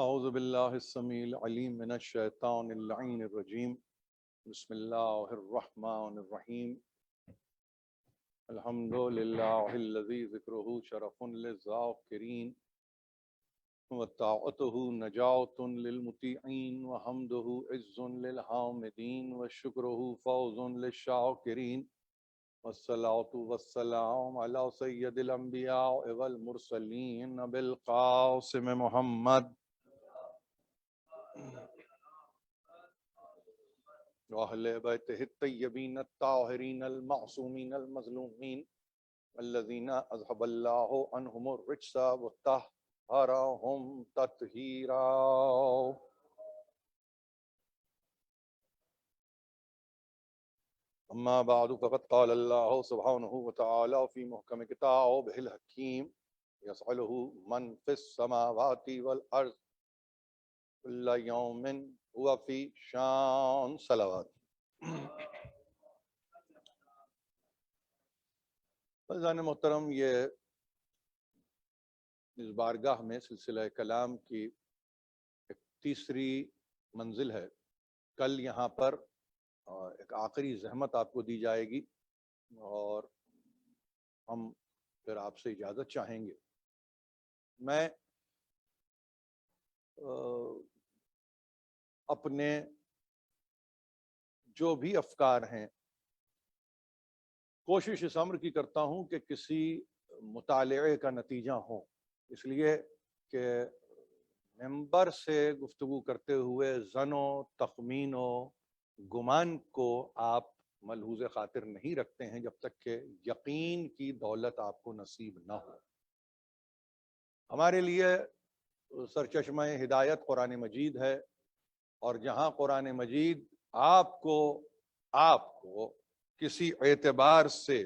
اعوذ باللہ السمیع العلیم من الشیطان اللعین الرجیم بسم اللہ الرحمن الرحیم الحمد للہ الذی ذکرہ شرف للذاکرین وطاعتہ نجاۃ للمطیعین وحمدہ عز للحامدین وشکرہ فوز للشاکرین والصلاة والسلام علی سید الانبیاء والمرسلین بالقاسم محمد وأهل بيته الطيبين الطاهرين المعصومين المظلومين الذين أذهب الله عنهم الرجس وطهرهم تطهيرا. أما بعد فقد قال الله سبحانه وتعالى في محكم كتابه الحكيم يسأله من في السماوات والأرض كل يوم ہوا فی شان صلوات. عزیزان محترم، یہ اس بارگاہ میں سلسلہ کلام کی ایک تیسری منزل ہے. کل یہاں پر ایک آخری زحمت آپ کو دی جائے گی اور ہم پھر آپ سے اجازت چاہیں گے. میں اپنے جو بھی افکار ہیں کوشش اس امر کی کرتا ہوں کہ کسی مطالعے کا نتیجہ ہو، اس لیے کہ ممبر سے گفتگو کرتے ہوئے ظن و تخمین و گمان کو آپ ملحوظ خاطر نہیں رکھتے ہیں جب تک کہ یقین کی دولت آپ کو نصیب نہ ہو. ہمارے لیے سرچشمہ ہدایت قرآن مجید ہے، اور جہاں قرآن مجید آپ کو کسی اعتبار سے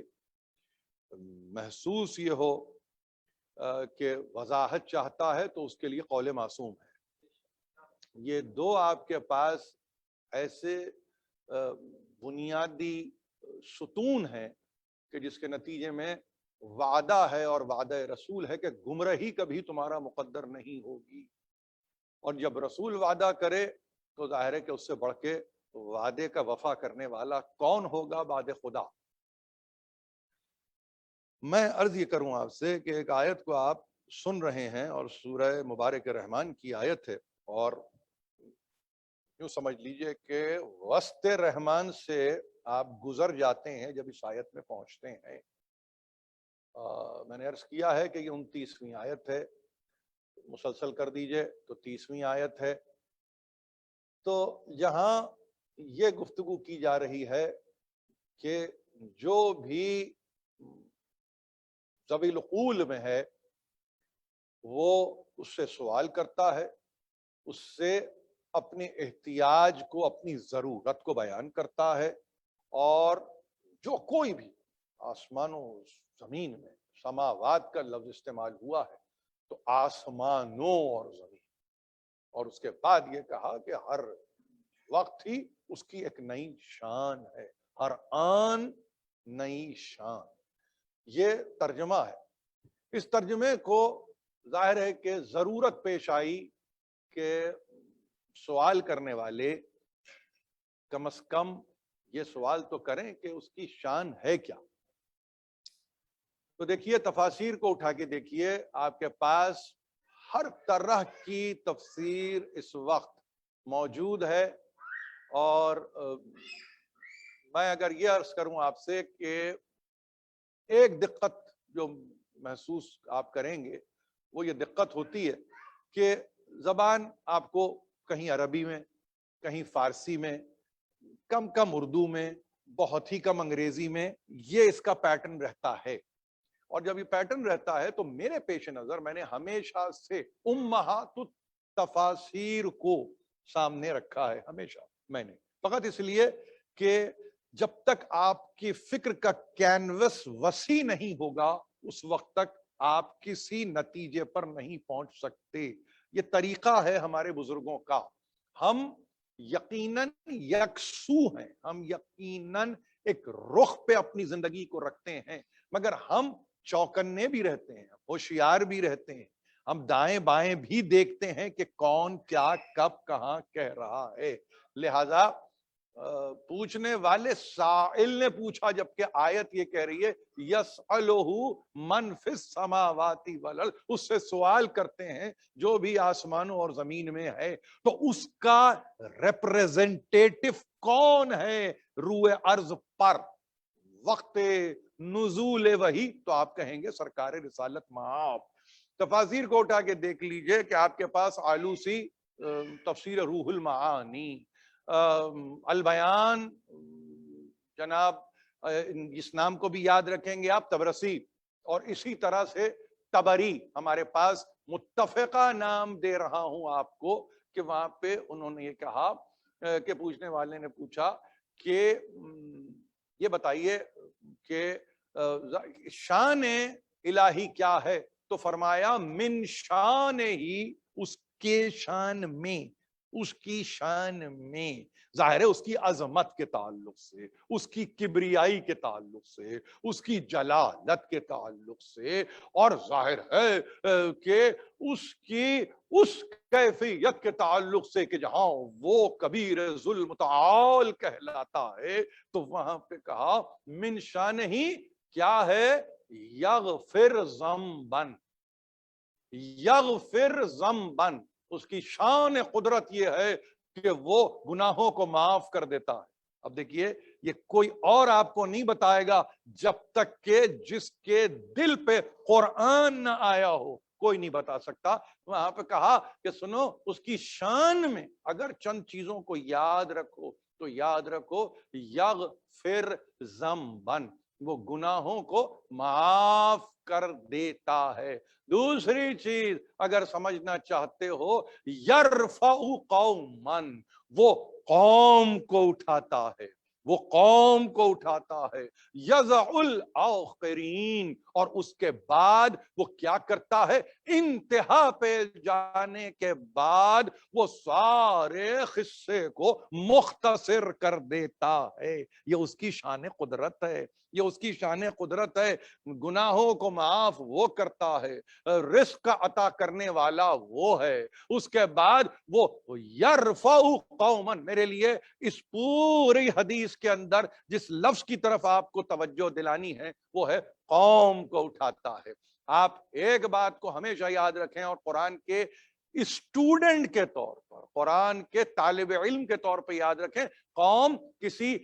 محسوس یہ ہو کہ وضاحت چاہتا ہے تو اس کے لیے قول معصوم ہے. یہ دو آپ کے پاس ایسے بنیادی ستون ہیں کہ جس کے نتیجے میں وعدہ ہے اور وعدہ رسول ہے کہ گمراہی کبھی تمہارا مقدر نہیں ہوگی. اور جب رسول وعدہ کرے تو ظاہر ہے کہ اس سے بڑھ کے وعدے کا وفا کرنے والا کون ہوگا بعد خدا. میں عرض یہ کروں آپ سے کہ ایک آیت کو آپ سن رہے ہیں اور سورہ مبارک رحمان کی آیت ہے، اور یوں سمجھ لیجئے کہ وسط رحمان سے آپ گزر جاتے ہیں جب اس آیت میں پہنچتے ہیں. میں نے عرض کیا ہے کہ یہ 29ویں آیت ہے، مسلسل کر دیجئے تو 30ویں آیت ہے. تو یہاں یہ گفتگو کی جا رہی ہے کہ جو بھی ذوی العقول میں ہے وہ اس سے سوال کرتا ہے، اس سے اپنے احتیاج کو، اپنی ضرورت کو بیان کرتا ہے، اور جو کوئی بھی آسمان و زمین میں، سماوات کا لفظ استعمال ہوا ہے تو آسمانوں اور زمین، اور اس کے بعد یہ کہا کہ ہر وقت ہی اس کی ایک نئی شان ہے، ہر آن نئی شان. یہ ترجمہ ہے. اس ترجمے کو ظاہر ہے کہ ضرورت پیش آئی کہ سوال کرنے والے کم از کم یہ سوال تو کریں کہ اس کی شان ہے کیا. تو دیکھیے، تفاسیر کو اٹھا کے دیکھیے، آپ کے پاس ہر طرح کی تفسیر اس وقت موجود ہے. اور میں اگر یہ عرض کروں آپ سے کہ ایک دقت جو محسوس آپ کریں گے وہ یہ دقت ہوتی ہے کہ زبان آپ کو کہیں عربی میں، کہیں فارسی میں، کم اردو میں، بہت ہی کم انگریزی میں، یہ اس کا پیٹرن رہتا ہے. اور جب یہ پیٹرن رہتا ہے تو میرے پیش نظر میں نے ہمیشہ سے امہات التفاسیر کو سامنے رکھا ہے. ہمیشہ میں نے، فقط اس لیے کہ جب تک آپ کی فکر کا کینوس وسیع نہیں ہوگا اس وقت تک آپ کسی نتیجے پر نہیں پہنچ سکتے. یہ طریقہ ہے ہمارے بزرگوں کا. ہم یقیناً یکسو ہیں، ہم یقیناً ایک رخ پہ اپنی زندگی کو رکھتے ہیں، مگر ہم چوکنے بھی رہتے ہیں، ہوشیار بھی رہتے ہیں. ہم دائیں بائیں بھی دیکھتے ہیں کہ کون کیا کب کہاں کہہ رہا ہے. لہذا پوچھنے والے سائل نے پوچھا جبکہ آیت یہ کہہ رہی ہے یسألہ من فی السماوات والارض, اس سے سوال کرتے ہیں جو بھی آسمانوں اور زمین میں ہے. تو اس کا ریپریزنٹیٹو کون ہے روئے ارض پر وقت نزول وحی؟ تو آپ کہیں گے سرکار رسالت مآب. تفاسیر کو اٹھا کے دیکھ لیجئے کہ آپ کے پاس آلوسی تفسیر روح المعانی, البیان جناب اس نام کو بھی یاد رکھیں گے آپ, تبرسی, اور اسی طرح سے تبری ہمارے پاس. متفقہ نام دے رہا ہوں آپ کو کہ وہاں پہ انہوں نے یہ کہا کہ پوچھنے والے نے پوچھا کہ یہ بتائیے کہ شان الہی کیا ہے؟ تو فرمایا من شان ہی, اس کے شان میں, اس کی شان میں. ظاہر ہے اس کی عظمت کے تعلق سے, اس کی کبریائی کے تعلق سے, اس کی جلالت کے تعلق سے, اور ظاہر ہے کہ اس کی اس کیفیت کے تعلق سے کہ جہاں وہ کبیر ذل متعال کہلاتا ہے تو وہاں پہ کہا من شان ہی کیا ہے؟ یغفر ذنبن, یغفر ذنبن. اس کی شان قدرت یہ ہے کہ وہ گناہوں کو معاف کر دیتا ہے. اب دیکھیے یہ کوئی اور آپ کو نہیں بتائے گا جب تک کہ جس کے دل پہ قرآن نہ آیا ہو, کوئی نہیں بتا سکتا. وہاں پہ کہا کہ سنو اس کی شان میں اگر چند چیزوں کو یاد رکھو تو یاد رکھو یغفر ذنبن, وہ گناہوں کو معاف کر دیتا ہے. دوسری چیز اگر سمجھنا چاہتے ہو, یرفع قومن, وہ قوم کو اٹھاتا ہے, وہ قوم کو اٹھاتا ہے. یضع الاخرین, اور اس کے بعد وہ کیا کرتا ہے؟ انتہا پہ جانے کے بعد وہ سارے قصے کو مختصر کر دیتا ہے. یہ اس کی شان قدرت ہے, یہ اس کی شان قدرت ہے. گناہوں کو معاف وہ کرتا ہے, رزق عطا کرنے والا وہ ہے. اس کے بعد وہ یرفع قوما, میرے لیے اس پوری حدیث کے اندر جس لفظ کی طرف آپ کو توجہ دلانی ہے وہ ہے قوم کو اٹھاتا ہے. آپ ایک بات کو ہمیشہ یاد رکھیں اور قرآن کے اسٹوڈنٹ کے طور پر, قرآن کے طالب علم کے طور پہ یاد رکھیں, قوم کسی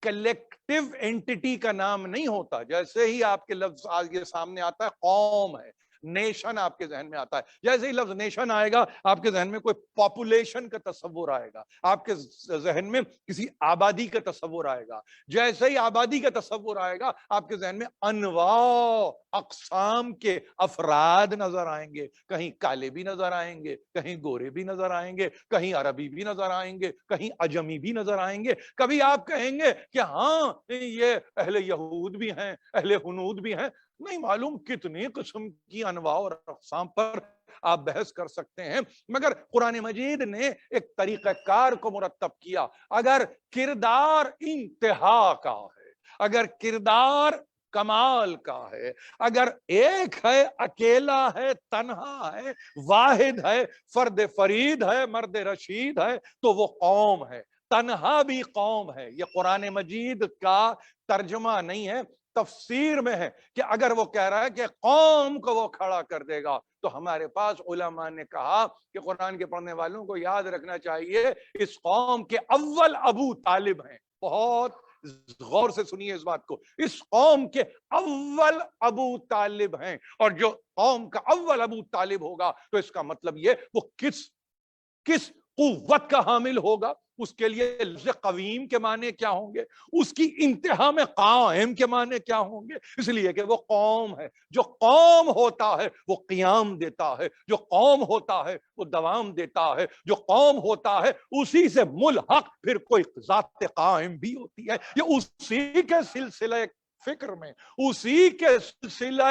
کلیکٹیو اینٹیٹی کا نام نہیں ہوتا. جیسے ہی آپ کے لفظ آگے سامنے آتا ہے قوم ہے, نیشن آپ کے ذہن میں آتا ہے, جیسے ہی لفظ نیشن آئے گا آپ کے ذہن میں کوئی پاپولیشن کا تصور آئے گا, آپ کے ذہن میں کسی آبادی کا تصور آئے گا. جیسے ہی آبادی کا تصور آئے گا آپ کے ذہن میں انواع اقسام کے افراد نظر آئیں گے. کہیں کالے بھی نظر آئیں گے, کہیں گورے بھی نظر آئیں گے, کہیں عربی بھی نظر آئیں گے, کہیں عجمی بھی نظر آئیں گے. کبھی آپ کہیں گے کہ ہاں یہ اہل یہود بھی ہیں, اہل ہنود بھی ہیں. نہیں معلوم کتنی قسم کی انواع اور اقسام پر آپ بحث کر سکتے ہیں, مگر قرآن مجید نے ایک طریقہ کار کو مرتب کیا. اگر کردار انتہا کا ہے, اگر کردار کمال کا ہے, اگر ایک ہے, اکیلا ہے, تنہا ہے, واحد ہے, فرد فرید ہے, مرد رشید ہے, تو وہ قوم ہے. تنہا بھی قوم ہے. یہ قرآن مجید کا ترجمہ نہیں ہے, تفسیر میں ہے کہ اگر وہ کہہ رہا ہے کہ قوم کو وہ کھڑا کر دے گا تو ہمارے پاس علماء نے کہا کہ قرآن کے پڑھنے والوں کو یاد رکھنا چاہیے اس قوم کے اول ابو طالب ہیں. بہت غور سے سنیے اس بات کو, اس قوم کے اول ابو طالب ہیں, اور جو قوم کا اول ابو طالب ہوگا تو اس کا مطلب یہ وہ کس قوت کا حامل ہوگا. اس کے لیے لفظ قویم کے معنی کیا ہوں گے, اس کی انتہا میں قائم کے معنی کیا ہوں گے. اس لیے کہ وہ قوم ہے, جو قوم ہوتا ہے وہ قیام دیتا ہے, جو قوم ہوتا ہے وہ دوام دیتا ہے, جو قوم ہوتا ہے اسی سے ملحق پھر کوئی ذات قائم بھی ہوتی ہے. یہ اسی کے سلسلہ فکر میں, اسی کے سلسلہ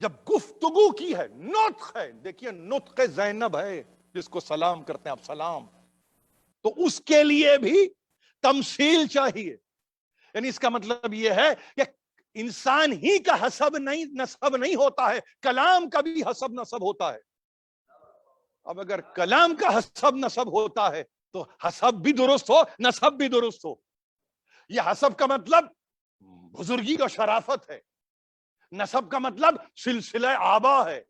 جب گفتگو کی ہے، نطق ہے، دیکھیے نطق زینب ہے جس کو سلام کرتے ہیں آپ سلام، تو اس کے لیے بھی تمثیل چاہیے. یعنی اس کا مطلب یہ ہے کہ انسان ہی کا حسب نہیں نسب نہیں ہوتا ہے، کلام کا بھی حسب نسب ہوتا ہے. اب اگر کلام کا حسب نسب ہوتا ہے تو حسب بھی درست ہو، نسب بھی درست ہو. یہ حسب کا مطلب بزرگی اور شرافت ہے، نسب کا مطلب سلسلہ آبا ہے.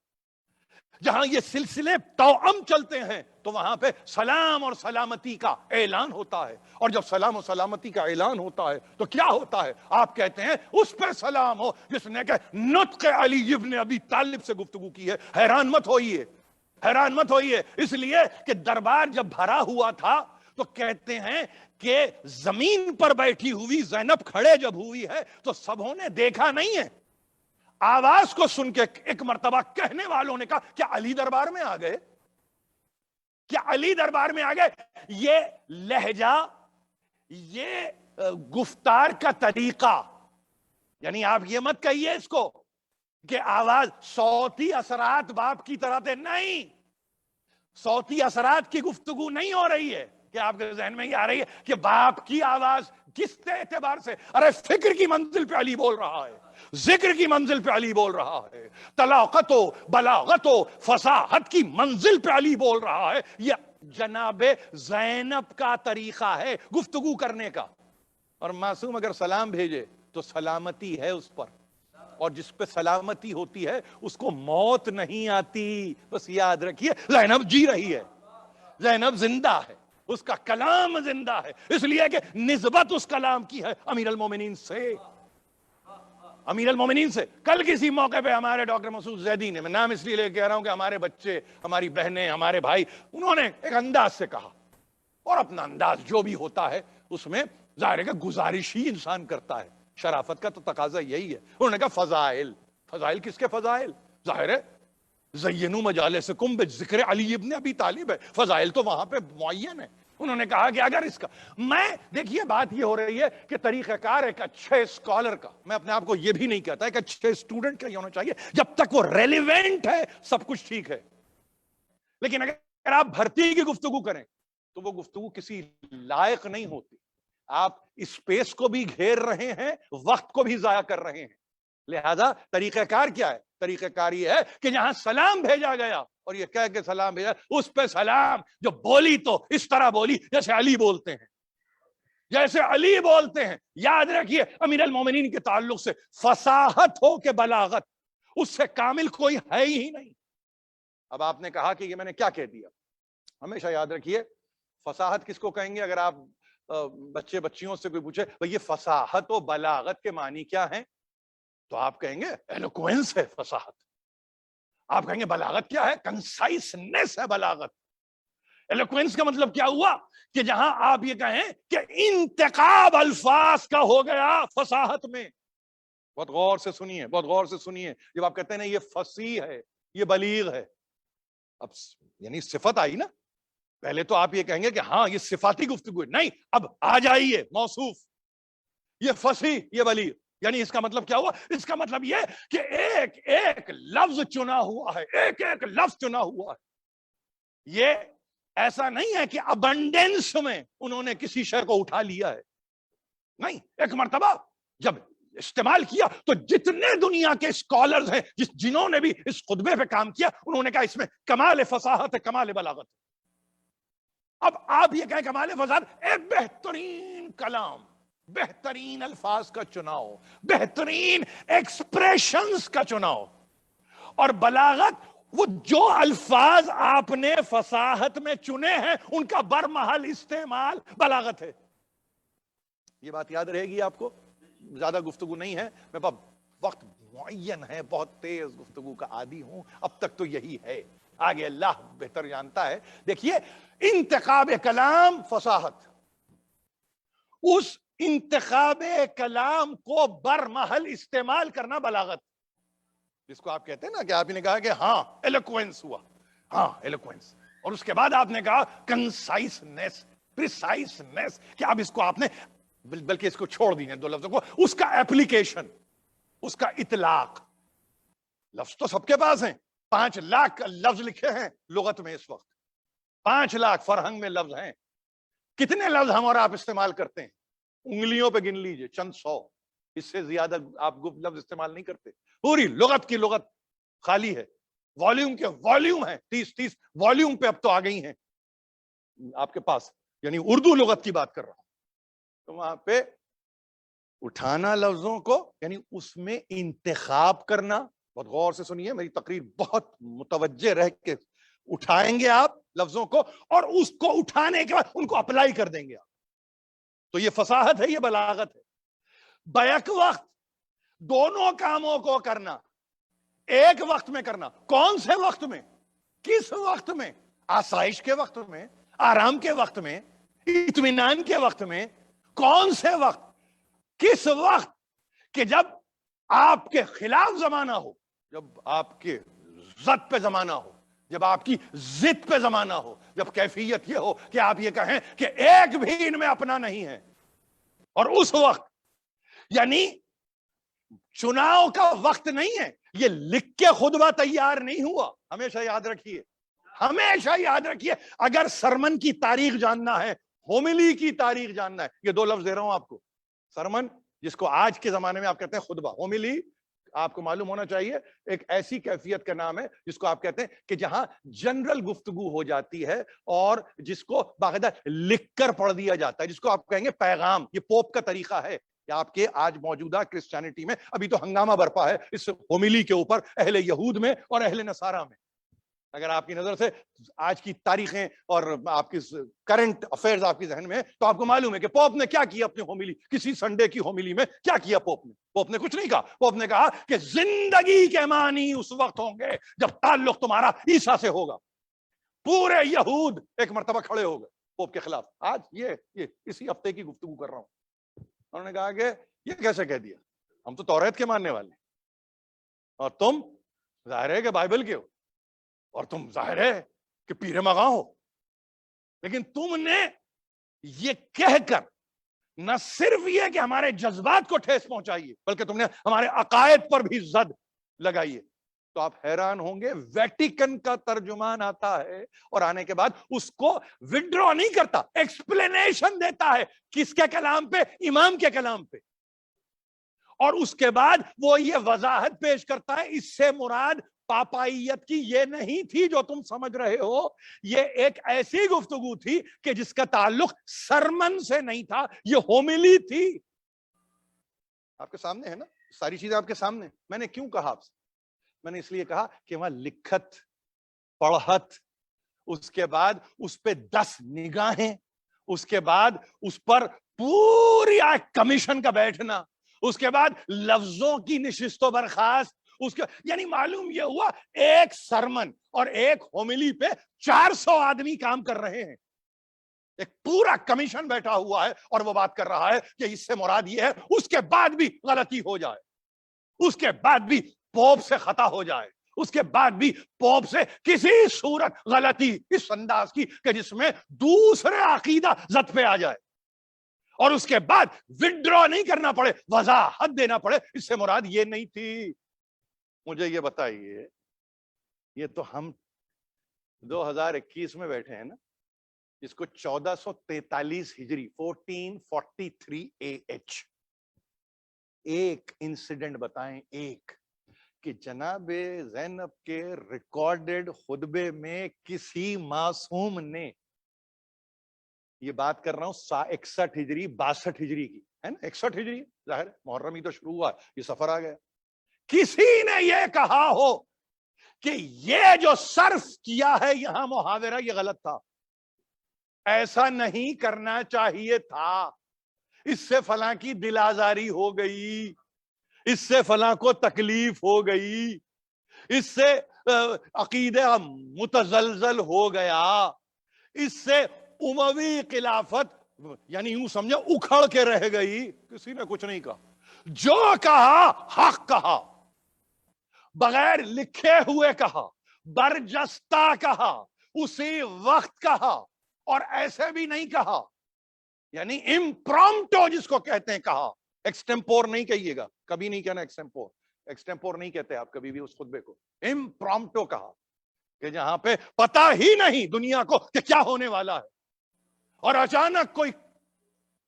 جہاں یہ سلسلے توأم چلتے ہیں تو وہاں پہ سلام اور سلامتی کا اعلان ہوتا ہے. اور جب سلام اور سلامتی کا اعلان ہوتا ہے تو کیا ہوتا ہے؟ آپ کہتے ہیں اس پر سلام ہو جس نے کہ نطق علی ابن ابی طالب سے گفتگو کی ہے. حیران مت ہوئیے، حیران مت ہوئیے، اس لیے کہ دربار جب بھرا ہوا تھا تو کہتے ہیں کہ زمین پر بیٹھی ہوئی زینب کھڑے جب ہوئی ہے تو سبوں نے دیکھا نہیں ہے. آواز کو سن کے ایک مرتبہ کہنے والوں نے کہا کیا علی دربار میں آ گئے؟ کیا علی دربار میں آ گئے؟ یہ لہجہ، یہ گفتار کا طریقہ، یعنی آپ یہ مت کہیے اس کو کہ آواز صوتی اثرات باپ کی طرح تھے، نہیں، صوتی اثرات کی گفتگو نہیں ہو رہی ہے. کہ آپ کے ذہن میں یہ آ رہی ہے کہ باپ کی آواز کس اعتبار سے؟ ارے فکر کی منزل پہ علی بول رہا ہے، ذکر کی منزل پہ علی بول رہا ہے، طلاقت و بلاغت و فصاحت کی منزل پہ علی بول رہا ہے. یہ جناب زینب کا طریقہ ہے گفتگو کرنے کا. اور معصوم اگر سلام بھیجے تو سلامتی ہے اس پر، اور جس پہ سلامتی ہوتی ہے اس کو موت نہیں آتی. بس یاد رکھیے زینب جی رہی ہے، زینب زندہ ہے، اس کا کلام زندہ ہے، اس لیے کہ نسبت اس کلام کی ہے امیر المومنین سے. امیر المومنین سے کل کسی موقع پہ ہمارے ڈاکٹر مسعود زیدی نے، میں نام اس لیے لے کے آ رہا ہوں کہ ہمارے بچے، ہماری بہنیں، ہمارے بھائی، انہوں نے ایک انداز سے کہا، اور اپنا انداز جو بھی ہوتا ہے اس میں ظاہر ہے کہ گزارش ہی انسان کرتا ہے، شرافت کا تو تقاضا یہی ہے. انہوں نے کہا فضائل. فضائل کس کے فضائل؟ ظاہر ہے زینوا مجالسکم بذکر علی ابن ابی طالب ہے، فضائل تو وہاں پہ معین ہے. انہوں نے کہا کہ اگر اس کا دیکھیے بات یہ ہو رہی ہے کہ طریقہ کار ایک اچھے اسکالر کا، میں اپنے آپ کو یہ بھی نہیں کہتا ہے کہ اچھے اسٹوڈنٹ کا یہ ہونا چاہیے، جب تک وہ ریلیونٹ ہے سب کچھ ٹھیک ہے. لیکن اگر آپ بھرتی کی گفتگو کریں تو وہ گفتگو کسی لائق نہیں ہوتی. آپ اسپیس کو بھی گھیر رہے ہیں، وقت کو بھی ضائع کر رہے ہیں. لہذا طریقہ کار کیا ہے؟ طریقہ کار یہ ہے کہ جہاں سلام بھیجا گیا اور یہ کہہ کے سلام بھیجا، اس پہ سلام جو بولی تو اس طرح بولی جیسے علی بولتے ہیں، جیسے علی بولتے ہیں. یاد رکھیے امیر المومنین کے تعلق سے فصاحت ہو کہ بلاغت، اس سے کامل کوئی ہے ہی نہیں. اب آپ نے کہا کہ یہ میں نے کیا کہہ دیا. ہمیشہ یاد رکھیے فصاحت کس کو کہیں گے؟ اگر آپ بچے بچیوں سے کوئی پوچھے بھئی یہ فصاحت و بلاغت کے معنی کیا ہیں، تو آپ کہیں گے ایلوکوینس ہے فصاحت. آپ کہیں گے بلاغت کیا ہے؟ کنسائسنس ہے بلاغت. ایلوکوینس کا مطلب کیا ہوا کہ جہاں آپ یہ کہیں کہ انتخاب الفاظ کا ہو گیا فصاحت میں. بہت غور سے سنیے، بہت غور سے سنیے. جب آپ کہتے ہیں نا یہ فصیح ہے، یہ بلیغ ہے، اب یعنی صفت آئی نا. پہلے تو آپ یہ کہیں گے کہ ہاں یہ صفاتی گفتگو ہے، نہیں، اب آ جائیے موصوف، یہ فصیح، یہ بلیغ. یعنی اس کا مطلب کیا ہوا؟ اس کا مطلب یہ کہ ایک ایک لفظ چنا ہوا ہے، ایک ایک لفظ چنا ہوا ہے. یہ ایسا نہیں ہے کہ ابنڈنس میں انہوں نے کسی شے کو اٹھا لیا ہے، نہیں. ایک مرتبہ جب استعمال کیا تو جتنے دنیا کے اسکالرز ہیں جنہوں نے بھی اس خطبے پہ کام کیا، انہوں نے کہا اس میں کمال فصاحت ہے، کمال بلاغت. اب آپ یہ کہیں کمال فصاحت، ایک بہترین کلام، بہترین الفاظ کا چناؤ، بہترین ایکسپریشنز کا چناؤ. اور بلاغت وہ جو الفاظ آپ نے فصاحت میں چنے ہیں ان کا برمحل استعمال بلاغت ہے. یہ بات یاد رہے گی آپ کو. زیادہ گفتگو نہیں ہے، میرے پاس وقت معین ہے، بہت تیز گفتگو کا عادی ہوں، اب تک تو یہی ہے، آگے اللہ بہتر جانتا ہے. دیکھیے انتخاب کلام فصاحت، اس انتخاب کلام کو برمحل استعمال کرنا بلاغت، جس کو آپ کہتے ہیں نا کہ آپ نے کہا کہ ہاں ایلوکوینس ہوا، ہاں ایلوکوینس. اور اس کے بعد آپ نے کہا کنسائسنس، پریسائسنس، کہ اب اس کو آپ نے بلکہ اس کو چھوڑ دیجیے دو لفظوں کو، اس کا ایپلیکیشن، اس کا اطلاق. لفظ تو سب کے پاس ہیں، 5 لاکھ لفظ لکھے ہیں لغت میں اس وقت، 5 لاکھ فرہنگ میں لفظ ہیں. کتنے لفظ ہم اور آپ استعمال کرتے ہیں؟ انگلیوں پہ گن لیجئے، چند 100، اس سے زیادہ آپ لفظ استعمال نہیں کرتے. پوری لغت کی لغت خالی ہے. والیوم کے والیوم ہیں، 30 والیوم پہ اب تو آ گئی ہیں آپ کے پاس، یعنی اردو لغت کی بات کر رہا ہوں. تو وہاں پہ اٹھانا لفظوں کو، یعنی اس میں انتخاب کرنا. بہت غور سے سنیے، میری تقریر بہت متوجہ رہ کے اٹھائیں گے آپ لفظوں کو، اور اس کو اٹھانے کے بعد ان کو اپلائی کر دیں گے آپ. تو یہ فصاحت ہے، یہ بلاغت ہے. بیک وقت دونوں کاموں کو کرنا، ایک وقت میں کرنا. کون سے وقت میں؟ کس وقت میں؟ آسائش کے وقت میں، آرام کے وقت میں، اطمینان کے وقت میں. کون سے وقت؟ کس وقت؟ کہ جب آپ کے خلاف زمانہ ہو، جب آپ کے ضد پہ زمانہ ہو، جب آپ کی ضد پہ زمانہ ہو، جب کیفیت یہ ہو کہ آپ یہ کہیں کہ ایک بھی ان میں اپنا نہیں ہے. اور اس وقت، یعنی چناؤ کا وقت نہیں ہے. یہ لکھ کے خطبہ تیار نہیں ہوا. ہمیشہ یاد رکھیے، ہمیشہ یاد رکھیے، اگر سرمن کی تاریخ جاننا ہے، ہوملی کی تاریخ جاننا ہے، یہ 2 لفظ دے رہا ہوں آپ کو. سرمن، جس کو آج کے زمانے میں آپ کہتے ہیں خطبہ. ہوملی آپ کو معلوم ہونا چاہیے ایک ایسی کیفیت کا نام ہے جس کو آپ کہتے ہیں کہ جہاں جنرل گفتگو ہو جاتی ہے اور جس کو باقاعدہ لکھ کر پڑھ دیا جاتا ہے، جس کو آپ کہیں گے پیغام. یہ پوپ کا طریقہ ہے کہ آپ کے آج موجودہ کرسچینٹی میں ابھی تو ہنگامہ برپا ہے اس ہوملی کے اوپر، اہل یہود میں اور اہل نصارہ میں. اگر آپ کی نظر سے آج کی تاریخیں اور آپ کی کرنٹ افیئرز آپ کی ذہن میں، تو آپ کو معلوم ہے کہ پوپ نے کیا کیا اپنی ہوملی، کسی سنڈے کی ہوملی میں کیا کیا پوپ نے کچھ نہیں کہا. پوپ نے کہا کہ زندگی کے معنی اس وقت ہوں گے جب تعلق تمہارا عیسیٰ سے ہوگا. پورے یہود ایک مرتبہ کھڑے ہو گئے پوپ کے خلاف. آج یہ اسی ہفتے کی گفتگو کر رہا ہوں. انہوں نے کہا کہ یہ کیسے کہہ دیا، ہم تو توریت کے ماننے والے ہیں، اور تم ظاہر ہے کہ بائبل کے ہو، اور تم ظاہر ہے کہ پیر مغاں ہو. لیکن تم نے یہ کہہ کر نہ صرف یہ کہ ہمارے جذبات کو ٹھیس پہنچائیے، بلکہ تم نے ہمارے عقائد پر بھی زد لگائیے. تو آپ حیران ہوں گے، ویٹیکن کا ترجمان آتا ہے اور آنے کے بعد اس کو وڈرا نہیں کرتا، ایکسپلینیشن دیتا ہے. کس کے کلام پہ؟ امام کے کلام پہ. اور اس کے بعد وہ یہ وضاحت پیش کرتا ہے، اس سے مراد پاپائیت کی یہ نہیں تھی جو تم سمجھ رہے ہو. یہ ایک ایسی گفتگو تھی کہ جس کا تعلق سرمن سے نہیں تھا، یہ ہوملی تھی. آپ کے سامنے ہے نا، ساری چیزیں آپ کے سامنے. میں نے کیوں کہا آپ سے؟ میں نے اس لیے کہا کہ وہاں لکھت، پڑھت، اس کے بعد اس پہ 10 نگاہیں، اس کے بعد اس پر پوری کمیشن کا بیٹھنا، اس کے بعد لفظوں کی نشست و برخاست، اس کے یعنی معلوم یہ ہوا ایک سرمن اور ایک ہوملی پہ 400 آدمی کام کر رہے ہیں. ایک پورا کمیشن بیٹھا ہوا ہے اور وہ بات کر رہا ہے کہ اس سے مراد یہ ہے. اس کے بعد بھی غلطی ہو جائے، اس کے بعد بھی پوپ سے خطا ہو جائے، اس کے بعد بھی پوپ سے کسی صورت غلطی اس انداز کی کہ جس میں دوسرے عقیدہ زد پہ آ جائے، اور اس کے بعد وڈرا نہیں کرنا پڑے، وضاحت دینا پڑے. اس سے مراد یہ نہیں تھی. مجھے یہ بتائیے، یہ تو ہم 2021 میں بیٹھے ہیں نا، جس کو 1443 ہجری 1443 AH، ایک انسیڈنٹ بتائیں، ایک کہ جناب زینب کے ریکارڈڈ خطبے میں کسی معصوم نے، یہ بات کر رہا ہوں 61 ہجری 62 ہجری کی ہے نا، 61 ہجری ظاہر محرم ہی تو شروع ہوا، یہ سفر آ گیا. کسی نے یہ کہا ہو کہ یہ جو صرف کیا ہے یہاں محاورہ یہ غلط تھا، ایسا نہیں کرنا چاہیے تھا، اس سے فلاں کی دل آزاری ہو گئی، اس سے فلاں کو تکلیف ہو گئی، اس سے عقیدہ متزلزل ہو گیا، اس سے اموی خلافت یعنی یوں سمجھو اکھڑ کے رہ گئی. کسی نے کچھ نہیں کہا. جو کہا حق کہا، بغیر لکھے ہوئے کہا، برجستہ کہا، اسی وقت کہا، اور ایسے بھی نہیں کہا یعنی امپرومپٹو جس کو کہتے ہیں کہا. ایکسٹمپور نہیں کہیے گا، کبھی نہیں کہنا ایکسٹمپور. ایکسٹمپور نہیں کہتے آپ کبھی بھی اس خطبے کو, امپرومپٹو کہا, کہ جہاں پہ پتا ہی نہیں دنیا کو کہ کیا ہونے والا ہے, اور اچانک کوئی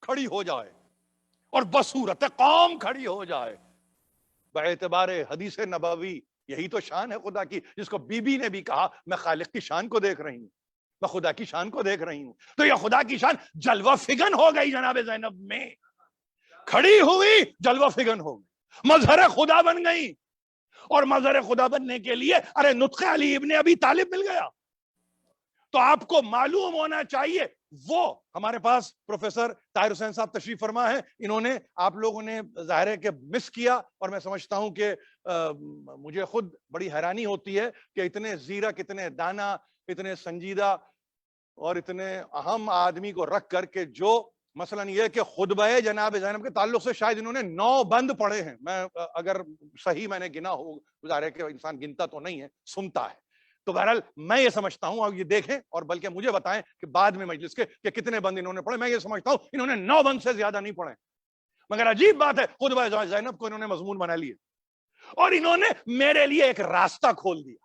کھڑی ہو جائے اور بصورت قوم کھڑی ہو جائے. باعتبار حدیث نبوی یہی تو شان ہے خدا کی, جس کو بی بی نے بھی کہا میں خالق کی شان کو دیکھ رہی ہوں, میں خدا کی شان کو دیکھ رہی ہوں. تو یہ خدا کی شان جلوہ فگن ہو گئی جناب زینب میں, کھڑی ہوئی جلوہ فگن ہو گئی, مظہر خدا بن گئی. اور مظہر خدا بننے کے لیے ارے نطق علی ابن ابی طالب مل گیا. تو آپ کو معلوم ہونا چاہیے, وہ ہمارے پاس پروفیسر طاہر حسین صاحب تشریف فرما ہے, انہوں نے آپ لوگوں نے ظاہر ہے کہ مس کیا, اور میں سمجھتا ہوں کہ مجھے خود بڑی حیرانی ہوتی ہے کہ اتنے زیرک, اتنے دانا, اتنے سنجیدہ اور اتنے اہم آدمی کو رکھ کر کے جو مثلا یہ کہ خطبہ جناب زینب کے تعلق سے شاید انہوں نے 9 بند پڑھے ہیں. میں اگر صحیح میں نے گنا ہو, ظاہر ہے کہ انسان گنتا تو نہیں ہے, سنتا ہے. تو بہرحال میں یہ سمجھتا ہوں, اور یہ دیکھیں اور بلکہ مجھے بتائیں کہ بعد میں مجلس کے کہ کتنے بند انہوں نے پڑھے. میں یہ سمجھتا ہوں انہوں نے 9 بند سے زیادہ نہیں پڑھے. مگر عجیب بات ہے, خطبہ زینب کو انہوں نے مضمون بنا لیے, اور انہوں نے میرے لیے ایک راستہ کھول دیا.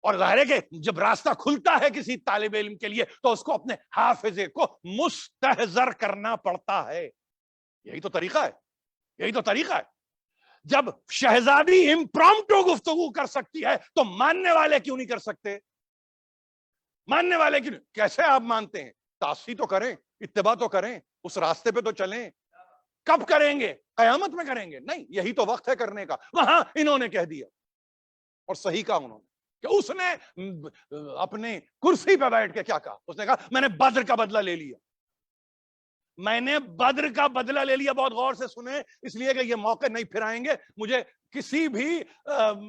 اور ظاہر ہے کہ جب راستہ کھلتا ہے کسی طالب علم کے لیے تو اس کو اپنے حافظے کو مستحضر کرنا پڑتا ہے. یہی تو طریقہ ہے, یہی تو طریقہ ہے. جب شہزادی امپرومپٹو گفتگو کر سکتی ہے تو ماننے والے کیوں نہیں کر سکتے؟ ماننے والے کیوں نہیں؟ کیسے آپ مانتے ہیں؟ تاسی تو کریں, اتباع تو کریں, اس راستے پہ تو چلیں. کب کریں گے؟ قیامت میں کریں گے؟ نہیں, یہی تو وقت ہے کرنے کا. وہاں انہوں نے کہہ دیا, اور صحیح کہا انہوں نے, کہ اس نے اپنے کرسی پہ بیٹھ کے کیا کہا؟ اس نے کہا میں نے بدر کا بدلہ لے لیا. میں نے بدر کا بدلہ لے لیا. بہت غور سے سنیں, اس لیے کہ یہ موقع نہیں پھر آئیں گے. مجھے کسی بھی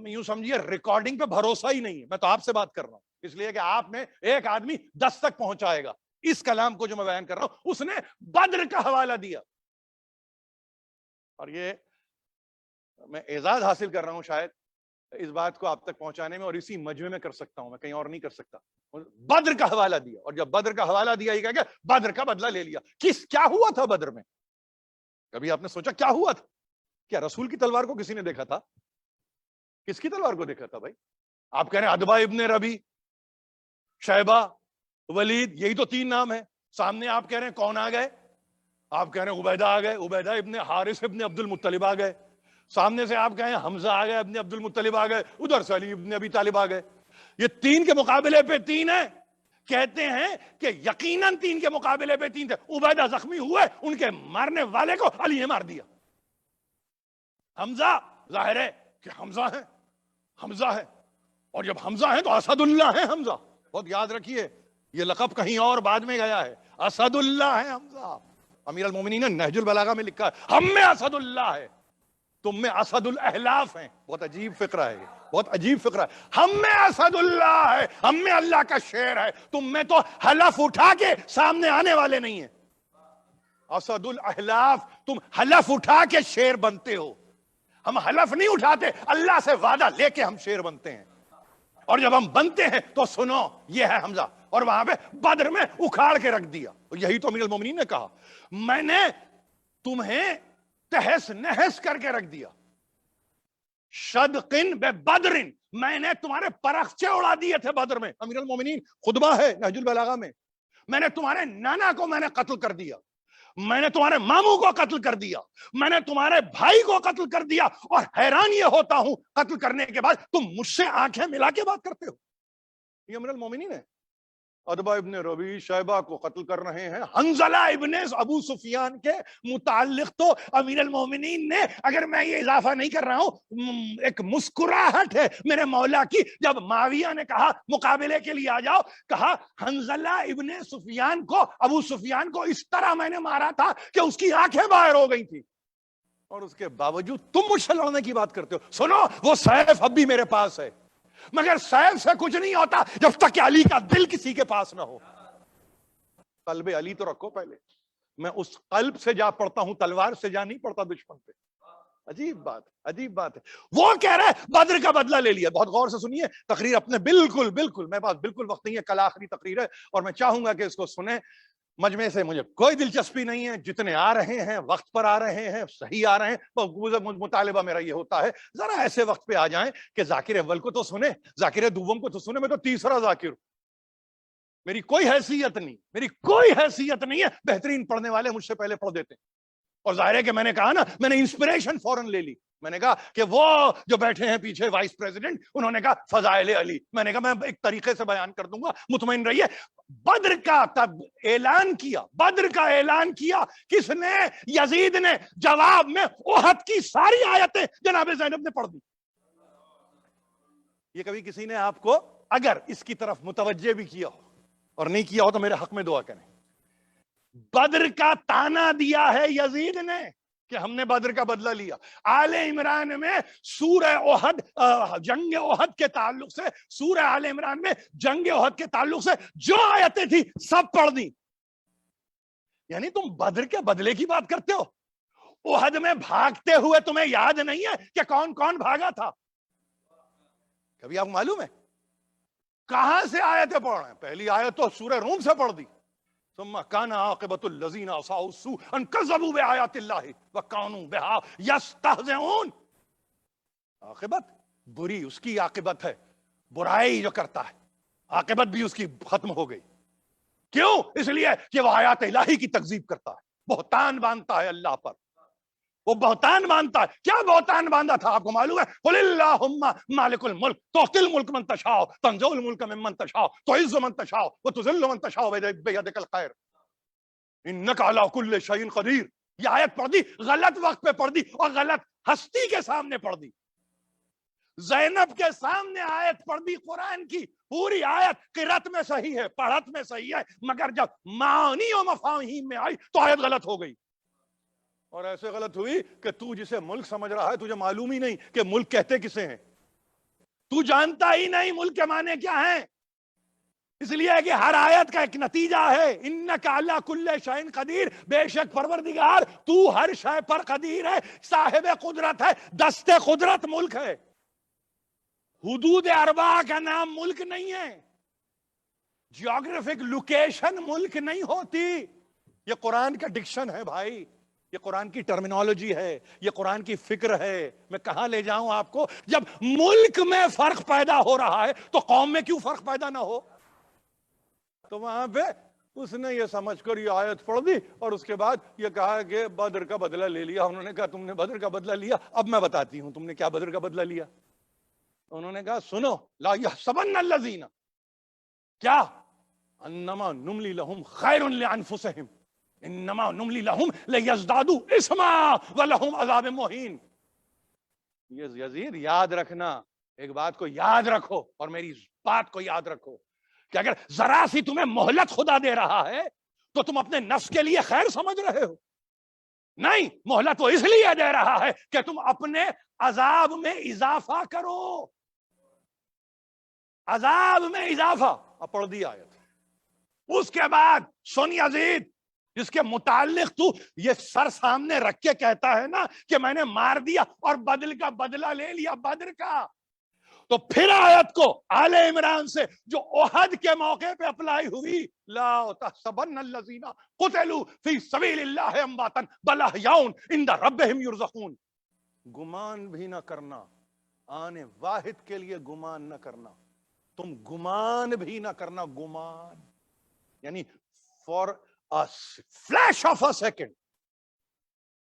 یوں سمجھیے ریکارڈنگ پہ بھروسہ ہی نہیں ہے. میں تو آپ سے بات کر رہا ہوں, اس لیے کہ آپ نے ایک آدمی 10 تک پہنچائے گا اس کلام کو جو میں بیان کر رہا ہوں. اس نے بدر کا حوالہ دیا, اور یہ میں اعزاز حاصل کر رہا ہوں شاید اس بات کو آپ تک پہنچانے میں, اور اسی مجمع میں کر سکتا ہوں, میں کہیں اور نہیں کر سکتا. بدر کا حوالہ دیا, اور جب بدر کا حوالہ دیا یہ کہا کہ بدر کا بدلہ لے لیا. کیا ہوا تھا بدر میں؟ کبھی آپ نے سوچا کیا ہوا تھا؟ کیا رسول کی تلوار کو کسی نے دیکھا تھا؟ کس کی تلوار کو دیکھا تھا بھائی؟ آپ کہہ رہے ہیں عتبہ ابن ربی, شیبہ, ولید, یہی تو 3 نام ہیں. سامنے آپ کہہ رہے ہیں کون آ گئے؟ آپ کہہ رہے ہیں عبیدہ آ گئے, عبیدہ ابن حارث ابن عبد المطلب آ گئے. سامنے سے آپ کہیں حمزہ آ گئے, ابن عبد المطلب آ گئے, ادھر سے علی ابن ابی طالب آ گئے. یہ 3 کے مقابلے پہ 3 ہیں. کہتے ہیں کہ یقیناً 3 کے مقابلے پہ 3 تھے. عبیدہ زخمی ہوئے, ان کے مارنے والے کو علی نے مار دیا. حمزہ, ظاہر ہے کہ حمزہ ہے, حمزہ ہے, اور جب حمزہ ہے تو اسد اللہ ہے حمزہ. بہت یاد رکھیے, یہ لقب کہیں اور بعد میں گیا ہے. اسد اللہ ہے حمزہ. امیر المومنین نے نہج البلاغہ میں لکھا ہے ہم میں اسد اللہ ہے, تم میں اسد الاحلاف ہیں. بہت عجیب فقرہ ہے, بہت عجیب فقرہ ہے. ہم میں اسد اللہ ہے, ہم میں اللہ کا شیر ہے, تم میں تو حلف اٹھا کے سامنے آنے والے نہیں ہیں. اسد الاحلاف, تم حلف اٹھا کے شیر بنتے ہو. ہم حلف نہیں اٹھاتے, اللہ سے وعدہ لے کے ہم شیر بنتے ہیں. اور جب ہم بنتے ہیں تو سنو یہ ہے حمزہ, اور وہاں پہ بدر میں اکھاڑ کے رکھ دیا. یہی تو امیر المومنین نے کہا میں نے تمہیں تہس نہس کر کے رکھ دیا. شدقن بے بدرن, میں نے تمہارے پرخچے اڑا دیے تھے بدر میں. امیر المومنین خطبہ ہے نہج البلاغہ میں. میں نے تمہارے نانا کو میں نے قتل کر دیا, میں نے تمہارے ماموں کو قتل کر دیا, میں نے تمہارے بھائی کو قتل کر دیا, اور حیران یہ ہوتا ہوں قتل کرنے کے بعد تم مجھ سے آنکھیں ملا کے بات کرتے ہو. یہ امیر المومنین ہے. عتبہ ابن ربی شیبہ کو قتل کر رہے ہیں. حنظلہ ابن ابو سفیان کے متعلق تو امیر المومنین نے, اگر میں یہ اضافہ نہیں کر رہا ہوں, ایک مسکراہٹ ہے میرے مولا کی جب معاویہ نے کہا مقابلے کے لیے آ جاؤ, کہا حنظلہ ابن سفیان کو, ابو سفیان کو اس طرح میں نے مارا تھا کہ اس کی آنکھیں باہر ہو گئی تھی, اور اس کے باوجود تم مجھ سے لڑنے کی بات کرتے ہو. سنو وہ سیف اب بھی میرے پاس ہے, مگر سیف سے کچھ نہیں ہوتا جب تک کہ علی کا دل کسی کے پاس نہ ہو. قلب علی تو رکھو پہلے. میں اس قلب سے جا پڑتا ہوں, تلوار سے جا نہیں پڑتا دشمن پہ. عجیب بات, عجیب بات ہے. وہ کہہ رہے بدر کا بدلہ لے لیا. بہت غور سے سنیے تقریر اپنے, بالکل بالکل میرے پاس بالکل وقت نہیں ہے, کل آخری تقریر ہے اور میں چاہوں گا کہ اس کو سنیں. مجمع سے مجھے کوئی دلچسپی نہیں ہے، جتنے آ رہے ہیں وقت پر آ رہے ہیں، صحیح آ رہے ہیں، مطالبہ میرا یہ ہوتا ہے ذرا ایسے وقت پہ آ جائیں کہ ذاکر اول کو تو سنے، ذاکر دوم کو تو سنے، میں تو تیسرا ذاکر ہوں، میری کوئی حیثیت نہیں، میری کوئی حیثیت نہیں ہے، بہترین پڑھنے والے مجھ سے پہلے پڑھ دیتے ہیں۔ اور ظاہر ہے کہ میں نے کہا نا، میں نے انسپریشن فوراً لے لی، میں نے کہا کہ وہ جو بیٹھے ہیں پیچھے وائس پریزیڈنٹ، انہوں نے کہا فضائل علی، میں نے کہا میں ایک طریقے سے بیان کر دوں گا، مطمئن رہیے۔ بدر کا تب اعلان کیا، بدر کا اعلان کیا کس نے؟ یزید نے، جواب میں احد کی ساری آیتیں جناب زینب نے پڑھ دی۔ یہ کبھی کسی نے آپ کو اگر اس کی طرف متوجہ بھی کیا ہو اور نہیں کیا ہو تو میرے حق میں دعا کریں۔ بدر کا تانا دیا ہے یزید نے کہ ہم نے بدر کا بدلہ لیا۔ آل عمران میں سورہ احد، جنگ احد کے تعلق سے، سورہ آل عمران میں جنگ احد کے تعلق سے جو آیتیں تھی سب پڑھ دی۔ یعنی تم بدر کے بدلے کی بات کرتے ہو، احد میں بھاگتے ہوئے تمہیں یاد نہیں ہے کہ کون کون بھاگا تھا؟ کبھی آپ معلوم ہے کہاں سے آیتیں پڑھ رہے ہیں؟ پہلی آیت تو سورہ روم سے پڑھ دی، ثم كان عاقبة الذين اساءوا السوء ان كذبوا بآيات الله وكانوا بها يستهزئون۔ عاقبت بری اس کی عاقبت ہے، برائی جو کرتا ہے عاقبت بھی اس کی ختم ہو گئی۔ کیوں؟ اس لیے کہ وہ آیات الہی کی تکذیب کرتا ہے، بہتان باندھتا ہے اللہ پر، وہ بہتان باندھتا ہے۔ کیا بہتان باندھا تھا آپ کو معلوم ہے؟ قل اللہم مالک الملک تؤتی الملک من تشاء تنزع الملک ممن تشاء تعز من تشاء وتذل من تشاء بیدک الخیر انک علی کل شیء قدیر۔ یہ آیت پڑھ دی، غلط وقت پہ پڑھ دی اور غلط ہستی کے سامنے پڑھ دی۔ زینب کے سامنے آیت پڑھ دی قرآن کی، پوری آیت قرأت میں صحیح ہے، پڑھت میں صحیح ہے، مگر جب معانی و مفاہیم میں آئی تو آیت غلط ہو گئی۔ اور ایسے غلط ہوئی کہ تو جسے ملک سمجھ رہا ہے تجھے معلوم ہی نہیں کہ ملک کہتے کسے ہیں، تو جانتا ہی نہیں ملک کے معنی کیا ہیں۔ اس لیے کہ ہر آیت کا ایک نتیجہ ہے، انک علی کل شیء قدیر، بے شک پروردگار تو ہر شے پر قدیر ہے، صاحب قدرت ہے، دست قدرت ملک ہے۔ حدود اربعہ کا نام ملک نہیں ہے، جیوگرافک لوکیشن ملک نہیں ہوتی، یہ قرآن کا ڈکشن ہے بھائی، یہ قرآن کی ٹرمینالوجی ہے، یہ قرآن کی فکر ہے۔ میں کہاں لے جاؤں آپ کو؟ جب ملک میں فرق پیدا ہو رہا ہے تو قوم میں کیوں فرق پیدا نہ ہو؟ تو وہاں پہ اس نے یہ سمجھ کر یہ آیت پڑھ دی اور اس کے بعد یہ کہا کہ بدر کا بدلہ لے لیا۔ انہوں نے کہا تم نے بدر کا بدلہ لیا، اب میں بتاتی ہوں تم نے کیا بدر کا بدلہ لیا۔ انہوں نے کہا سنو، لا یحسبن الذین، کیا؟ انما نملی لہم خیر لانفسہم انما نملی لہم لیزدادوا اثما ولہم عذاب مہین۔ یزید یاد رکھنا، ایک بات کو یاد رکھو اور میری بات کو یاد رکھو کہ اگر ذرا سی تمہیں مہلت خدا دے رہا ہے تو تم اپنے نفس کے لیے خیر سمجھ رہے ہو؟ نہیں، مہلت وہ اس لیے دے رہا ہے کہ تم اپنے عذاب میں اضافہ کرو، عذاب میں اضافہ۔ اب پڑھ دی آیت، اس کے بعد سن یزید، جس کے متعلق تو یہ سر سامنے رکھ کے کہتا ہے نا کہ میں نے مار دیا اور بدل کا بدلہ لے لیا بدر کا، تو پھر آیت کو آل عمران سے جو احد کے موقع پہ اپلائی ہوئی، لا تحسبن الذین قتلوا فی سبیل اللہ امواتا بل احیاء عند ربہم یرزقون۔ گمان بھی نہ کرنا، آنے واحد کے لیے گمان نہ کرنا، تم گمان بھی نہ کرنا، گمان یعنی for flash of a second